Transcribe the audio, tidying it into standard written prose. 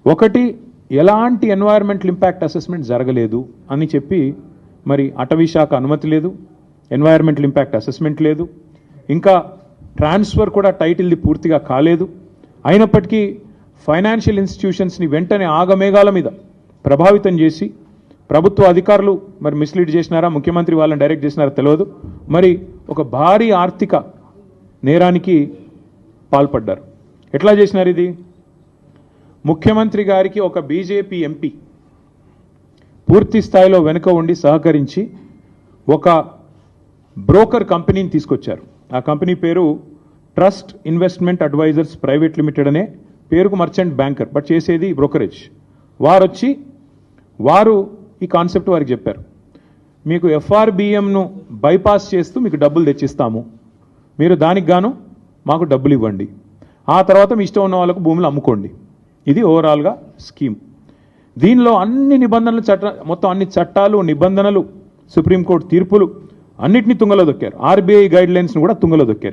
ఒకటి, ఎలాంటి environmental impact assessment జరగలేదు అని చెప్పి మరి అటవీ శాఖ అనుమతి లేదు, ఎన్వైరన్మెంటల్ ఇంపాక్ట్ అసెస్మెంట్ లేదు, ఇంకా ట్రాన్స్ఫర్ కూడా టైటిల్ది పూర్తిగా కాలేదు. అయినప్పటికీ ఫైనాన్షియల్ ఇన్స్టిట్యూషన్స్ని వెంటనే ఆగమేఘాల మీద ప్రభావితం చేసి ప్రభుత్వ అధికారులు మరి మిస్లీడ్ చేసినారా, ముఖ్యమంత్రి వాళ్ళని డైరెక్ట్ చేసినారా తెలియదు, మరి ఒక భారీ ఆర్థిక నేరానికి పాల్పడ్డారు. ఎట్లా చేసినారు ఇది? ముఖ్యమంత్రి గారికి ఒక బీజేపీ ఎంపీ పూర్తి స్థాయిలో వెనుక ఉండి సహకరించి ఒక బ్రోకర్ కంపెనీని తీసుకొచ్చారు. ఆ కంపెనీ పేరు trust investment advisors private limited అనే పేరుకు మర్చెంట్ బ్యాంకర్, బట్ చేసేది బ్రోకరేజ్. వారు ఈ కాన్సెప్ట్ వారికి చెప్పారు, మీకు ఎఫ్ఆర్బిఎంను బైపాస్ చేస్తూ మీకు డబ్బులు తెచ్చిస్తాము, మీరు దానికి గాను మాకు డబ్బులు ఇవ్వండి, ఆ తర్వాత మీ ఇష్టం ఉన్న వాళ్ళకు భూములు అమ్ముకోండి. ఇది ఓవరాల్గా స్కీమ్. దీనిలో అన్ని నిబంధనలు మొత్తం అన్ని చట్టాలు, నిబంధనలు, సుప్రీంకోర్టు తీర్పులు అన్నిటినీ తుంగలో దొక్కారు. ఆర్బీఐ గైడ్ లైన్స్ను కూడా తుంగలో దొక్కారు.